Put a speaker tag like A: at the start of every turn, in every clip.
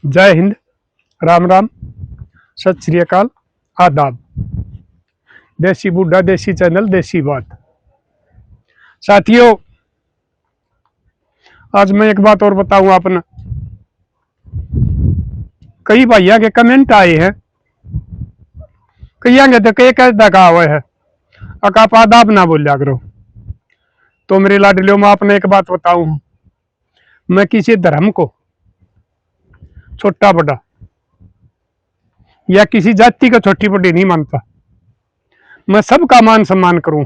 A: जय हिंद, राम राम, सत श्री अकाल, आदाब। देसी बूढ़ा देसी चैनल देसी बात। साथियों, आज मैं एक बात और बताऊं आपने। कई भैया के कमेंट आए हैं, कई तो कई कहता कहा हुआ है अकाप आदाब ना बोलिया करो। तो मेरे लाडलियों में आपने एक बात बताऊं, मैं किसी धर्म को छोटा बड़ा या किसी जाति को छोटी बड़ी नहीं मानता। मैं सबका मान सम्मान करूं,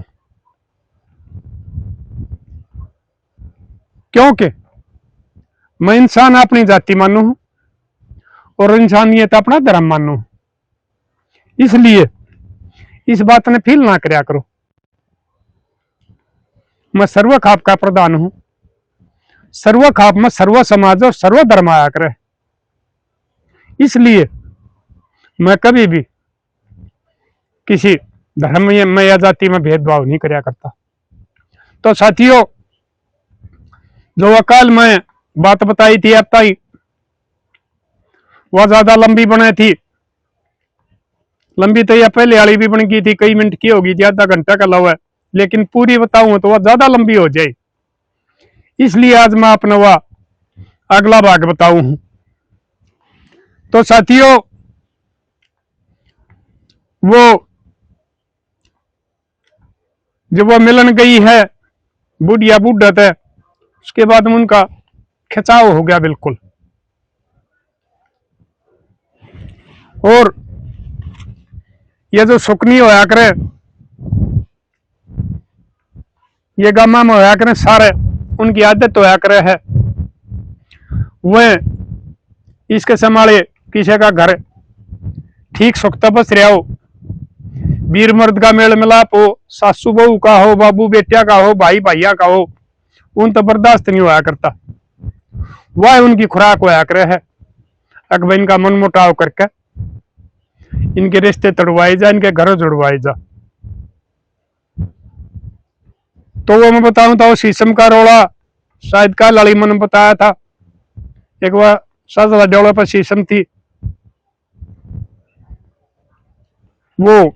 A: क्योंकि मैं इंसान अपनी जाति मानू हूं और इंसानियत अपना धर्म मानू। इसलिए इस बात ने फील ना करया करो। मैं सर्व खाप का प्रधान हूं। सर्व खाप में सर्व समाज और सर्व धर्म आया करे। इसलिए मैं कभी भी किसी धर्म में या जाति में भेदभाव नहीं करया करता। तो साथियों, जो अकाल में बात बताई थी अब तक वह ज्यादा लंबी बने थी। लंबी तो यह पहले वाली भी बन गई थी, कई मिनट की होगी थी, आधा घंटा का लव है, लेकिन पूरी बताऊं तो वह ज्यादा लंबी हो जाए। इसलिए आज मैं अपना वह अगला भाग बताऊं। तो साथियों, वो जब वो मिलन गई है बुढ़िया बूढ़ा थे, उसके बाद में उनका खिंचाव हो गया बिल्कुल। और ये जो सुकनी होया करे, ये गामा में होया करे, सारे उनकी आदत होया करे है वह इसके संभाले किसी का घर ठीक सुखता बस रहा हो, वीर मर्द का मेल मिलाप हो, सासू बहू का हो, बाबू बेटिया का हो, भाई भैया का हो, उन तो बर्दाश्त नहीं होया करता। वह उनकी खुराक होया करे है। अकबर इनका मन मुटाव करके इनके रिश्ते तड़वाए जा, इनके घर जुड़वाए जा। तो वो मैं बताऊं था, वो शीशम का रोड़ा शायद का लड़ी मन बताया था। एक बार साजला डोला पर शीशम थी, वो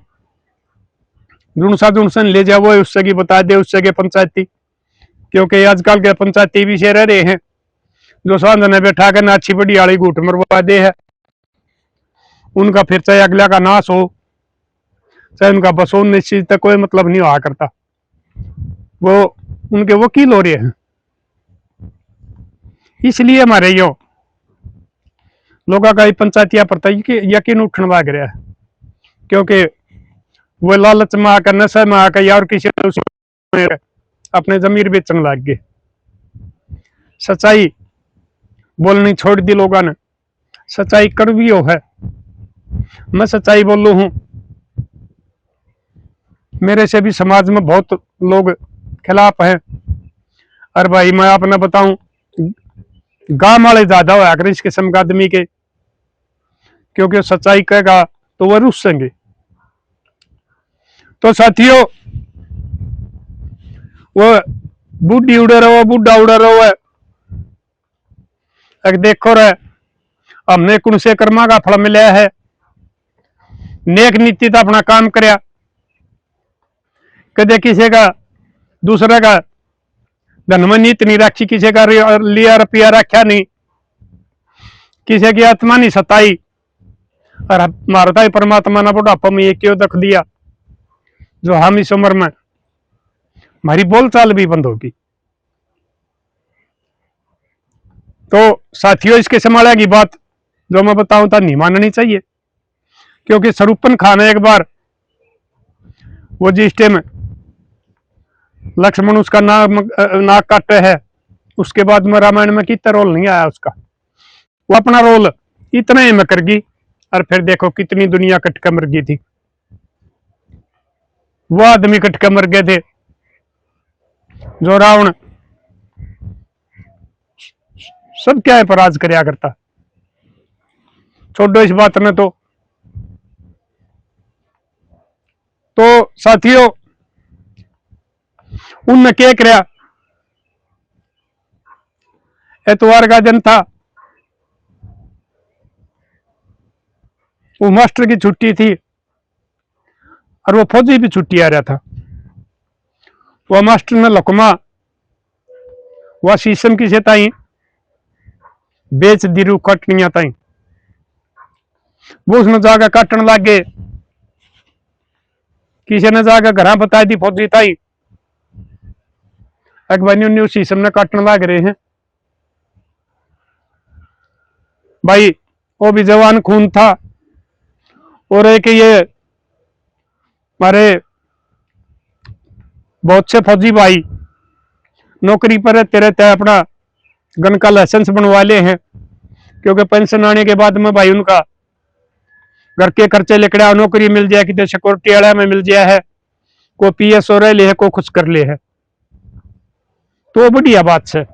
A: जुनसन ले जा, वो उससे की बता दे, उससे के पंचायती, क्योंकि आजकल के पंचायती भी से रह रहे हैं जो सांझ ने बैठा कर ना अच्छी बड़ी आड़ी घूट मरवा दे है। उनका फिर चाहे अगला का नाश हो चाहे उनका बसो, निश्चित तक कोई मतलब नहीं हुआ करता। वो उनके वकील हो रहे हैं। इसलिए हमारे यो लोगों का पंचायतिया पर यकीन उठने लग रहा है, क्योंकि वो लालच में आकर, नशे में आकर या और किसी अपने जमीर बेचने लग गए। सच्चाई बोलनी छोड़ दी लोगों ने। सच्चाई कड़वी हो है, मैं सच्चाई बोलू हूं। मेरे से भी समाज में बहुत लोग खिलाफ हैं। और भाई मैं अपना बताऊं, गांव वाले ज्यादा होया कर इस किस्म का आदमी के, क्योंकि सच्चाई कहेगा तो वह रुसेंगे। तो साथियों, वो बूढ़ी उड़ रहो, बूढ़ा उड़ रहो है। एक देखो रे, हमने कौन से कर्मा का फल मिला है। नेक नीति तो अपना काम करया, कदे किसी का दूसरे का धन में नीति नहीं रखी, किसी का लिया रुपया रखा नहीं, किसी की आत्मा नहीं सताई। और मारता ही परमात्मा ने बुढ़ापा में ये क्यों दख दिया जो हम इस उम्र में हमारी बोलचाल भी बंद होगी। तो साथियों, इसके संभाला की बात जो मैं बताऊं था नहीं माननी चाहिए, क्योंकि सरूपन खान एक बार वो जिस टाइम लक्ष्मण उसका नाक काटे है, उसके बाद में रामायण में कितना रोल नहीं आया उसका। वो अपना रोल इतना ही में कर गई, और फिर देखो कितनी दुनिया कटके मर गई थी। वो आदमी कटके मर गए थे जो रावण सब क्या है पर राज करया करता। छोड़ो इस बात ने। तो साथियों, उनने क्या कराया, एतवार का दिन था, वो मास्टर की छुट्टी थी और वो फौजी भी छुट्टी आ रहा था। वह मास्टर ने लकमा वह शीशम किसे ताई बेच दिरू कटनिया ताई। वो उसने जाकर काटने लग गए। किसी ने जाकर घर बता दी फौजी ताई अकबर शीशम ने काटने लग रहे हैं। भाई वो भी जवान खून था और एक ये हमारे बहुत से फौजी भाई नौकरी पर रहते रहते अपना गन का लाइसेंस बनवा ले हैं, क्योंकि पेंशन आने के बाद में भाई उनका घर के खर्चे लेकड़ा नौकरी मिल जाए, कि सिक्योरिटी वाला में मिल जाए है, को पीएस हो रहे है, को कुछ कर ले है, तो बढ़िया बात से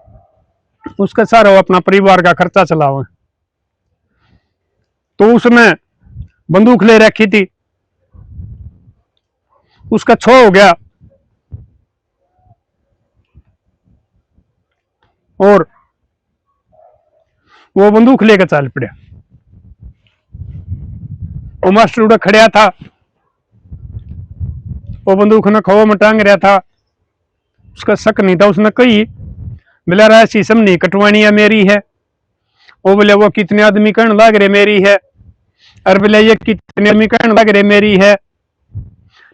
A: उसका सारा अपना परिवार का खर्चा चलाओ। तो उसने बंदूक ले रखी थी, उसका छो हो गया और वो बंदूक लेकर चल पड़ा। वो मास्टर उड़ा खड़ा था, वो बंदूक ने खो में टांग रहा था। उसका शक नहीं था, उसने कही बोला रहा शीशम नहीं कटवानी है मेरी है। वो बोले वो कितने आदमी कहने लग रहे मेरी है, और बोले ये कितने आदमी कहने लग रहे मेरी है।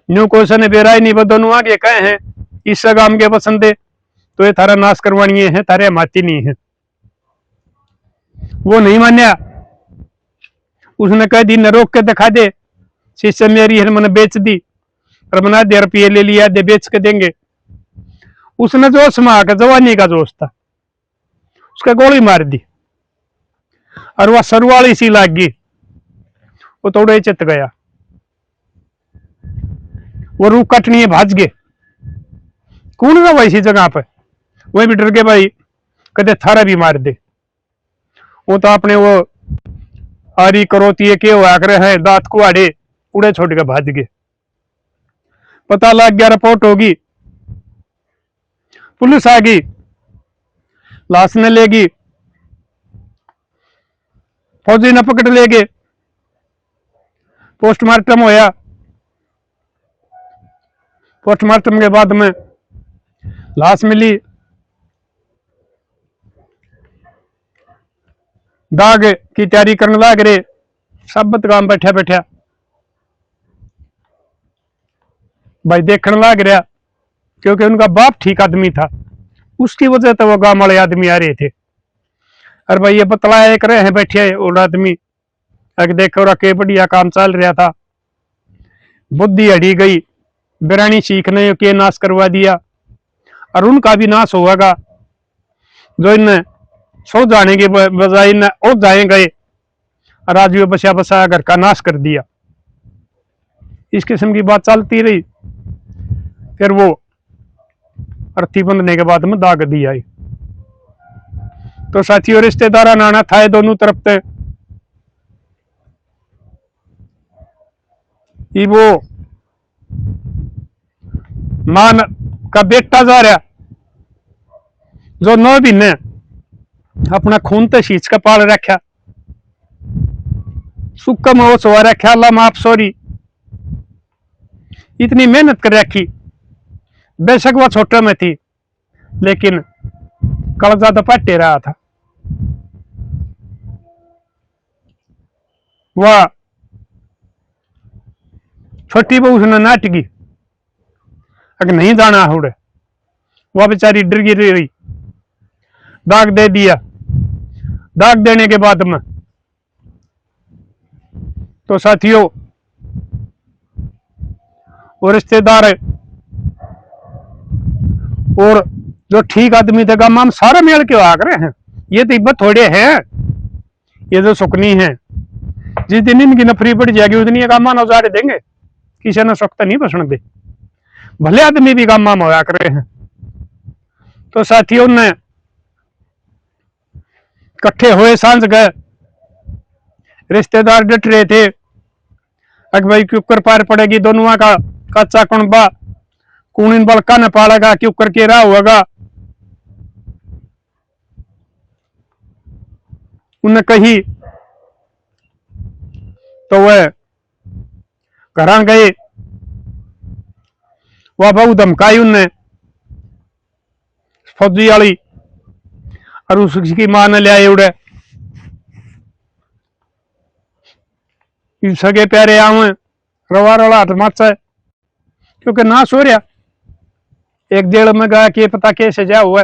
A: न्यू क्वेश्चन बेरा ही नहीं, वो दोनों आगे कहे हैं इस गांव के पसंदे, तो ये थारा नाश करवानी है, थारे माती नहीं है। वो नहीं मान्या, उसने कह दी न रोक के दिखा दे शीशम मेरी है, मैंने बेच दी और मना दे रुपये ले लिया, दे बेच के देंगे। उसने जोश में आकर, जवानी का जोश था, उसका गोली मार दी और वह सरवाली सी लाग गई। वो थोड़े चित गया, वो रूह कटनी है, भाज गए। कौन ना वैसी जगह पे वही भी डर गए भाई कदे थारा भी मार दे। वो तो अपने वो आरी करोती के हुआ करे हैं, दांत कुआड़े उड़े छोड़ के भाज गए। पता लग गया, रिपोर्ट होगी, पुलिस आ गई, लाश ने ले गई, फौजी ने पकड़ ले गए, पोस्टमार्टम होया। पोस्टमार्टम के बाद में लाश मिली, दाग की तैयारी करने लग रहे, सब काम बैठा बैठा भाई देखने लग रहा, क्योंकि उनका बाप ठीक आदमी था, उसकी वजह से वो गांव वाले आदमी आ रहे थे। और भाई ये बतलाया एक रहे हैं बैठे और आदमी देखो के बढ़िया काम चल रहा था, बुद्धि हड़ी गई, बिरानी सीखने के नाश करवा दिया, और उनका भी नाश होगा जो इन्हें सो जाने के बजाय इन्हें और जाए गए और आज भी बसा बसा घर का नाश कर दिया। इस किस्म की बात चलती रही। फिर वो अर्थी बंधने के बाद में दाग दी आई। तो साथियों रिश्तेदार नाना था दोनों तरफ से, वो मान का बेटा जा रहा जो 9 महीने अपना खून तो शीच का पाल रखा, सुक्का में सोवा रखा, अल्लाह माफ सॉरी, इतनी मेहनत कर रखी। बेशक वह छोटे में थी लेकिन कलजा तो पट्टे रहा था। वह छोटी बहू उसने नाटकी अगर नहीं जाना उड़े, वह बेचारी डर गिर रही, दाग दे दिया। दाग देने के बाद में तो साथियों और रिश्तेदार और जो ठीक आदमी थे गामा में सारे मेल के आ रहे हैं। ये तिब्बत थोड़े हैं, ये जो सुकनी है, जिस दिन इनकी नफरी पड़ जाएगी उस दिन ये गामा नजारे देंगे, किसी ने सुख नहीं बसने दे, भले आदमी भी गामा में होया करे हैं। तो साथियों ने इकट्ठे हुए, सांझ गए, रिश्तेदार डट रहे थे अग भाई क्यों पार पड़ेगी, दोनों का कच्चा कुणबा कौन इन बलका ने पालेगा, क्यों करके रहा होगा। उन्हें कही तो वह घर गए, वह बहु धमकाई उनने फौजी वाली, और उसकी मां ने लिया उड़े सगे प्यारे आवे रवा रवा हाथ माचा, क्योंकि ना सो रहा एक जेल में गया कि पता कैसे जा हुआ,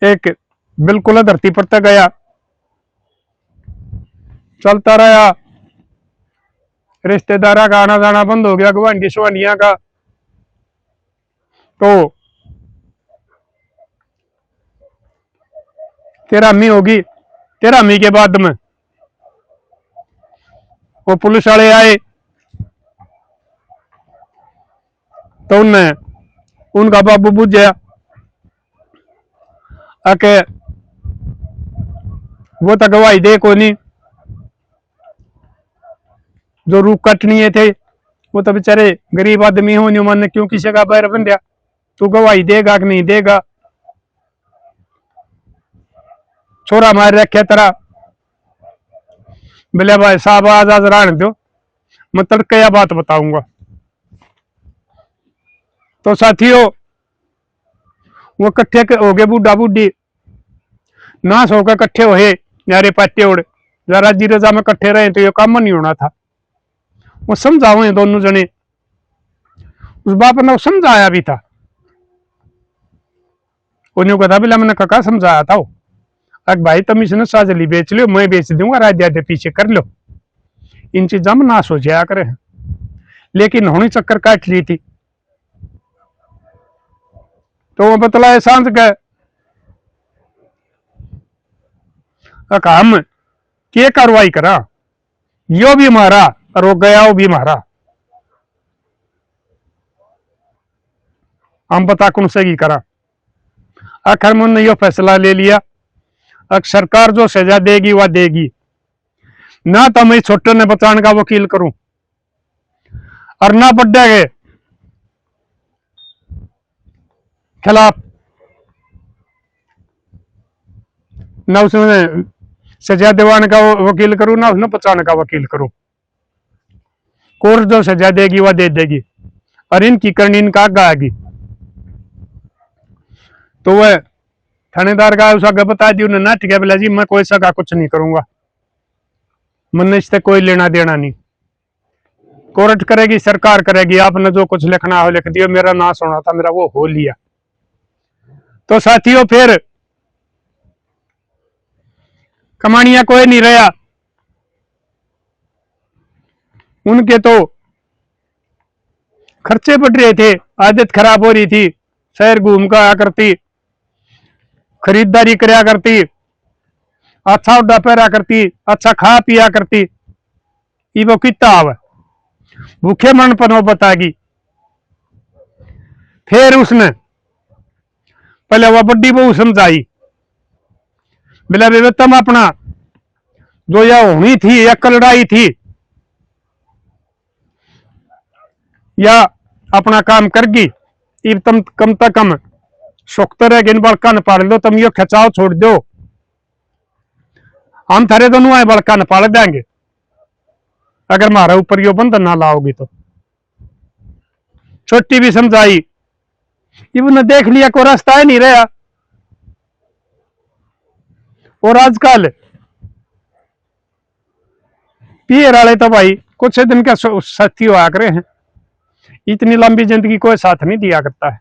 A: एक बिल्कुल धरती पर तक गया, चलता रहा, रिश्तेदारा का आना जाना बंद हो गया, गुआंढी सुआंढिया का। तो 13वीं होगी, 13वीं के बाद में वो पुलिस वाले आए, तो उनने उनका बाबू बुझा आके वो तो गवाही दे को नहीं, जो रूप कटनी थे वो तो बेचारे गरीब आदमी हो, नहीं मन क्यों किसी का पैर बन दिया, तू गवाही देगा कि नहीं देगा, छोरा मार रखे तेरा। बोले भाई साहब आज आज रहने दो, मैं तड़के यह बात बताऊंगा। तो साथियों वो कट्ठे हो गए, बूढ़ा बूढ़ी नाश होकर कट्ठे हुए यारे पाटे उड़, जरा जी रजा में कट्ठे रहे तो ये काम नहीं होना था। वो समझाओ ये दोनों जने, उस बाप ने समझाया भी था, उन्हें कहा बोला मैंने कका समझाया था, अग भाई तुम इसने साजली बेच लो, मैं बेच दूंगा, रात आधे पीछे कर लो, इन चीजों में नाश हो जाया करे। लेकिन होनी चक्कर काट ली थी, तो वो बतलाए सांझ गए हम के कार्रवाई करा, यो भी मारा और वो गया वो भी मारा, हम बता कौन से की करा। आखिर में उन्होंने यो फैसला ले लिया, अब सरकार जो सजा देगी वह देगी, ना तो मैं छोटे ने बचाने का वकील करूं और ना बड्डे के खिलाफ, ना उसने सजा दिवाने का वकील करूं, ना उसने बचाने का वकील करूं। कोर्ट जो सजा देगी वह दे देगी और इनकी करनी इनका आगे आएगी। तो वह थानेदार का उस आगे बता दी, उन्हें ना ठीक है बोला जी मैं कोई सगा कुछ नहीं करूंगा, मैंने इससे कोई लेना देना नहीं, कोर्ट करेगी सरकार करेगी, आपने जो कुछ लिखना हो लिख दिया, मेरा नाश होना था मेरा वो हो लिया। तो साथियों फिर कमानिया कोई नहीं रहा, उनके तो खर्चे बढ़ रहे थे, आदत खराब हो रही थी, शहर घूम कर आया करती, खरीदारी कराया करती, अच्छा उड्डा पहरा करती, अच्छा खा पिया करती, ये वो कितना आवे भूखे मन पर वो बतागी। फिर उसने पहले वह बड्डी बहू समझाई, बोला बेबे तुम अपना जो यह होनी थी या लड़ाई थी या अपना काम करगी, तुम कम से कम सुखते रह इन बड़का न पाल दो, तुम यो खिंचाव छोड़ दो, हम थारे दोनों आए बड़का न पाल देंगे, अगर मारा ऊपर यो बंधन ना लाओगी तो। छोटी भी समझाई, इवन देख लिया कोई रास्ता ही नहीं रहा। और आजकल पियर वाले तो भाई कुछ दिन का साथी हुआ करे हैं, इतनी लंबी जिंदगी कोई साथ नहीं दिया करता है।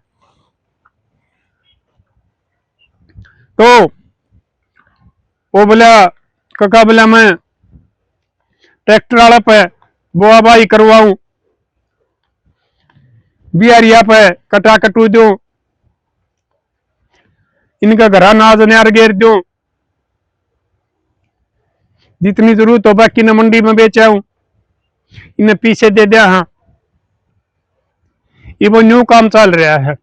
A: तो वो बोला कका बोला मैं ट्रैक्टर वाला पे बोआ बाई करवाऊं, बिहारिया पे कटा कटू दू, इनका घरा नाज न्यार गेर दू, जितनी जरूरत हो बाकी ने मंडी में बेचा हूं, इन्हें पीछे दे दिया। हाँ ये वो न्यू काम चल रहा है,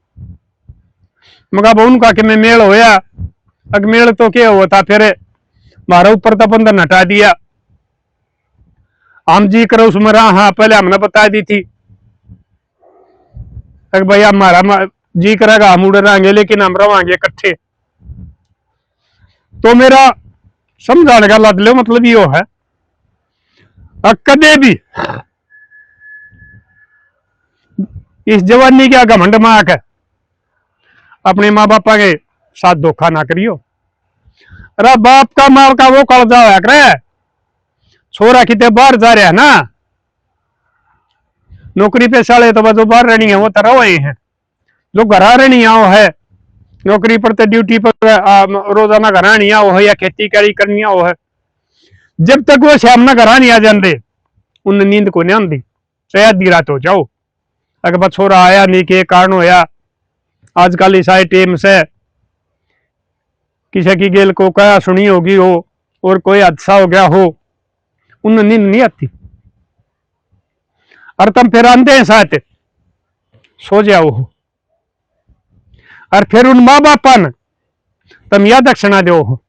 A: मगर उनका कि मैं मेल होया, अग मेल तो क्या हुआ था, फिर मारा ऊपर तो बंधन हटा दिया, हम जी करो उसमें रहा। हाँ पहले हमने बता दी थी भाई हमारा जी करेगा हम उड़ रहेंगे, लेकिन हम रवांगे इकट्ठे। तो मेरा समझाने का लद लो मतलब यो है और कदे भी इस जवानी का घमंड में आकर अपने माँ बापा के साथ धोखा ना करियो। अरे बाप का माल का वो कर्जा होया करे, छोरा कितने बाहर जा रहा है ना, नौकरी पे साले तो जो बाहर रहनी है वो तरह वही है, जो घर रहनी आओ है नौकरी पर तो ड्यूटी पर रोजाना घर नहीं आओ है या खेती करी करनी आओ है, जब तक वो शाम घर नहीं आ जाते उन नींद को नहीं आती, चाहे आधी रात हो जाओ। अगर छोरा आया नहीं के कारण होया, आजकल इस टाइम से किसी की गेल को क्या सुनी होगी हो और कोई हादसा हो गया हो, उन नींद नहीं आती और तुम फिर आंदे हैं साथ सो जाओ हो, और फिर उन माँ बापा ने तुम यह दक्षिणा दो हो।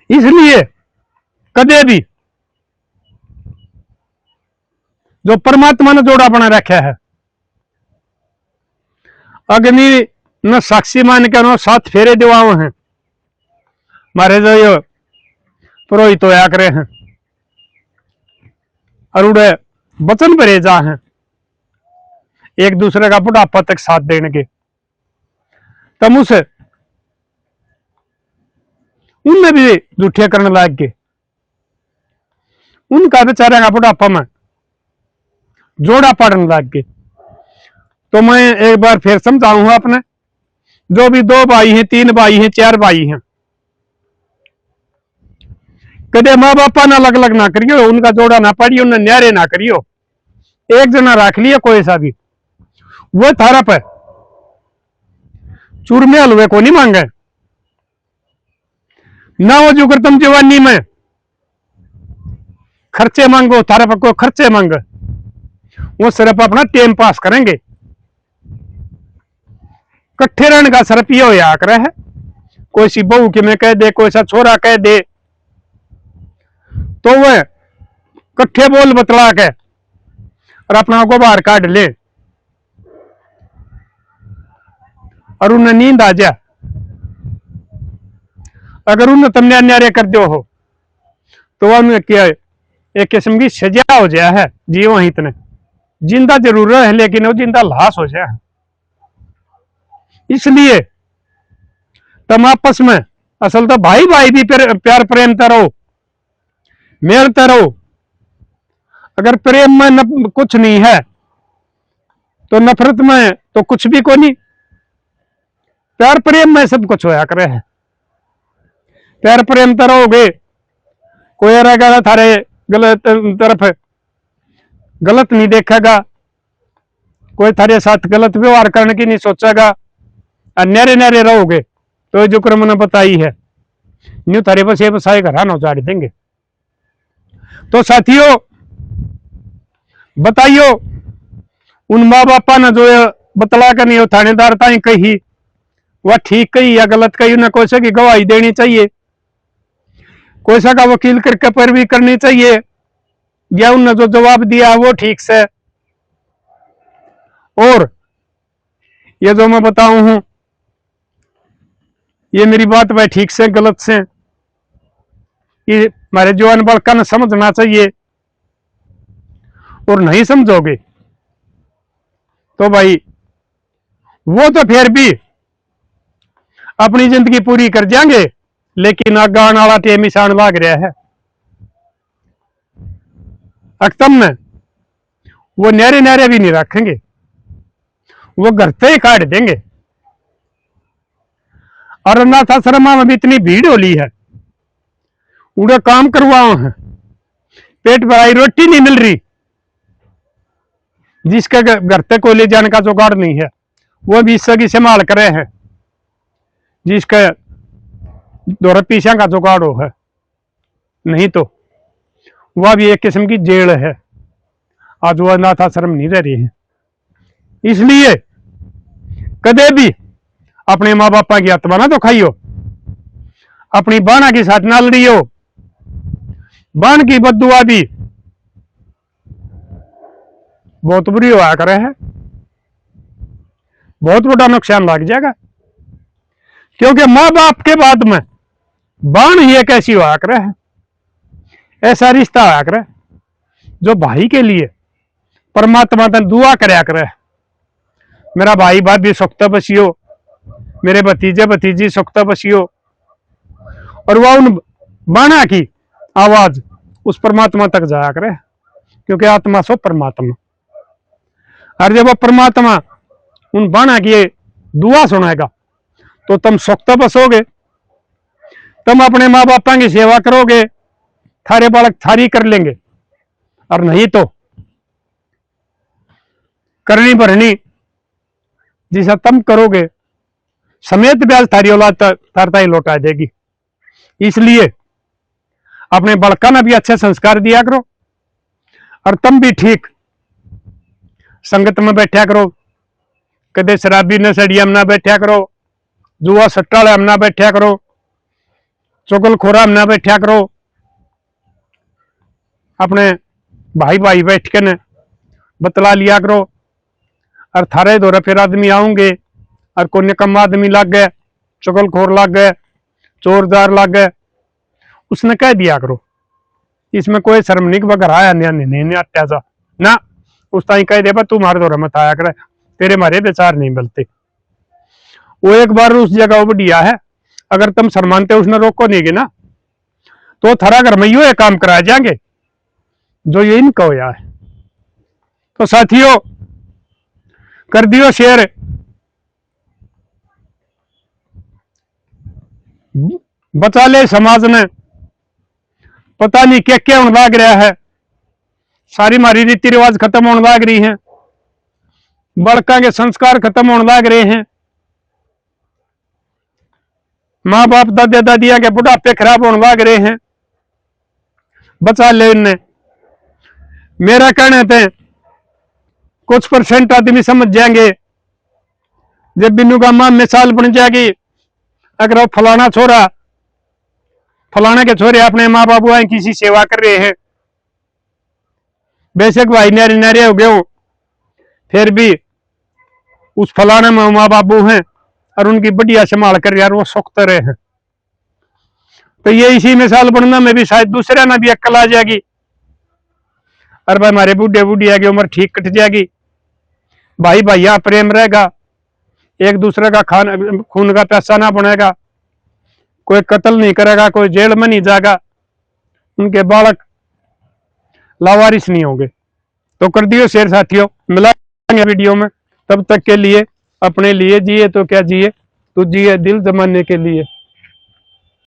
A: इसलिए कदे भी जो परमात्मा ने जोड़ा बना रखा है, अग्नि न साक्षी मान के नो साथ फेरे दिवाओ हैं, मारे जो ये पुरोहित होया करे हैं और उड़े वचन भरे जा हैं एक दूसरे का बुढ़ापा तक साथ देने के, तम उसे उनमें भी झूठे करने लायक के उनका बेचारे का बुढ़ापा में जोड़ा पड़ने लग गए। तो मैं एक बार फिर समझाऊंगा अपने जो भी 2 भाई हैं, 3 भाई हैं, 4 भाई हैं, कदे माँ बापा ना अलग अलग ना करियो, उनका जोड़ा ना पड़ियो, उन्हें न्यारे ना करियो, एक जना रख लिया कोई सा भी, वो थारा पे चूरमे हलवे को नहीं मांगे ना, वो जो कर तुम जवानी में खर्चे मांगो, थारा पर कोई खर्चे मांगे, वो सिर्फ अपना टाइम पास करेंगे। कट्ठे रहने का सिर्फ ये होया करे है, कोई सी बहू कि मैं कह दे, कोई सा छोरा कह दे, तो वह कट्ठे बोल बतला के और अपना को बाहर काट ले और उन्हें नींद आ जा। अगर उन्हें तुमने अन्याय कर दो हो तो वह क्या एक किस्म की सजा हो जाए है, जीवो ही इतने जिंदा जरूर है लेकिन वो जिंदा लाश हो जाए। इसलिए तुम आपस में असल तो भाई भाई भी प्यार प्रेम करो, मेल करो। अगर प्रेम में कुछ नहीं है तो नफरत में तो कुछ भी को नहीं, प्यार प्रेम में सब कुछ होया करे है। प्यार प्रेम करोगे कोई रहेगा थारे गलत तरफ गलत नहीं देखेगा, कोई थारे साथ गलत व्यवहार करने की नहीं सोचेगा, न्यारे न्यारे रहोगे तो जो क्रम ने बताई है न्यू थारे बस ये बसाए घराना उजाड़ देंगे। तो साथियों बताइयो उन माँ बापा ने जो बतला कर नहीं हो थानेदार ताई कही वह ठीक कही या गलत कही, उन्हें कोई सा की गवाही देनी चाहिए, कोई सा का वकील करके पैरवी करनी चाहिए, या उन्होंने जो जवाब दिया वो ठीक से। और ये जो मैं बताऊं हूं ये मेरी बात भाई ठीक से गलत से ये हमारे जवान बड़का ने समझना चाहिए, और नहीं समझोगे तो भाई वो तो फिर भी अपनी जिंदगी पूरी कर जाएंगे, लेकिन आगे आने वाला टाइम निशान लाग रहा है। अक्तम में वो न्यारे न्यारे भी नहीं रखेंगे, वो घर से ही काट देंगे। और अनाथ आश्रम में भी इतनी भीड़ होली है, उड़े काम करवाओ हैं, पेट भराई रोटी नहीं मिल रही, जिसके घर तक को ले जाने का जुगाड़ नहीं है वो भी सगी संभाल करे हैं, जिसके दौर पीछा का जुगाड़ हो है, नहीं तो वह भी एक किस्म की जेल है। आज वह अनाथ आश्रम नहीं रह रही है। इसलिए कदे भी अपने माँ बापा की आत्मा ना तो खाइयो, अपनी बाणा के साथ ना लड़ियो, बाण की बद्दुआ भी बहुत बुरी हुआ करे है, बहुत बड़ा नुकसान लग जाएगा। क्योंकि माँ बाप के बाद में बाण ही एक ऐसी हुआ करे है ऐसा रिश्ता आया करे जो भाई के लिए परमात्मा तन दुआ करया करे, मेरा भाई भाभी सुखता बसियो, मेरे भतीजे भतीजी सुखता बसियो। और वह उन बाणा की आवाज उस परमात्मा तक जाया करे, क्योंकि आत्मा सो परमात्मा। और जब वो परमात्मा उन बाणा की दुआ सुनाएगा तो तुम सुखता बसोगे, तुम अपने माँ बापा की सेवा करोगे, थारे बालक थारी कर लेंगे। और नहीं तो करनी भरनी जिसे तुम करोगे समेत ब्याज थारी औलाद तारता ही लौटा देगी। इसलिए अपने बालका ने भी अच्छे संस्कार दिया करो, और तुम भी ठीक संगत में बैठा करो, कदे शराबी नशेड़िया में ना बैठा करो, जुआ सट्टा में ना बैठा करो, चुगलखोरा में ना बैठा करो। अपने भाई भाई बैठ के न बतला लिया करो। और थारे दौरे फिर आदमी आऊंगे और कोई निकम्मा आदमी लग गए, चुगलखोर लग गए, चोरदार लग गए, उसने कह दिया करो, इसमें कोई शर्म नहीं कि घर आया नहीं अट्टा ना, उस ताई कह दे तू मारे दौरे मत आया करे, तेरे मारे विचार नहीं मिलते। वो एक बार उस जगह वो बढ़िया है, अगर तुम शर्मानते उसने रोको नहीं ना तो थारा घर में यो काम कराए जाएंगे जो ये इनका होया है। तो साथियों कर दियो शेयर, बचा ले समाज ने, पता नहीं क्या क्या होने लग रहा है, सारी मारी रीति रिवाज खत्म होने लग रही हैं, बड़का के संस्कार खत्म होने लग रहे हैं, माँ बाप दादे दादिया के बुढ़ापे खराब होने लग रहे हैं। बचा ले इनने, मेरा कहने थे कुछ परसेंट आदमी समझ जाएंगे, जब बिन्नू का मां मिसाल बन जाएगी। अगर वो फलाना छोरा फलाने के छोरे अपने माँ बाबू आए किसी सेवा कर रहे हैं, बेशक भाई नारे नारे हो गए हो, फिर भी उस फलाने में माँ बाबू हैं और उनकी बढ़िया संभाल कर यार वो सुख रहे हैं, तो ये इसी मिसाल बनना में भी शायद दूसरे ना भी अक्ल आ जाएगी। और भाई हमारे बूढ़े बूढ़िया की उम्र ठीक कट जाएगी, भाई भैया प्रेम रहेगा, एक दूसरे का खून का पैसा ना बनेगा, कोई कत्ल नहीं करेगा, कोई जेल में नहीं जाएगा, उनके बालक लावारिस नहीं होंगे। तो कर दियो शेयर साथियों, मिलाएंगे वीडियो में, तब तक के लिए अपने लिए जिए तो क्या जिए, तू जिए दिल जमाने के लिए।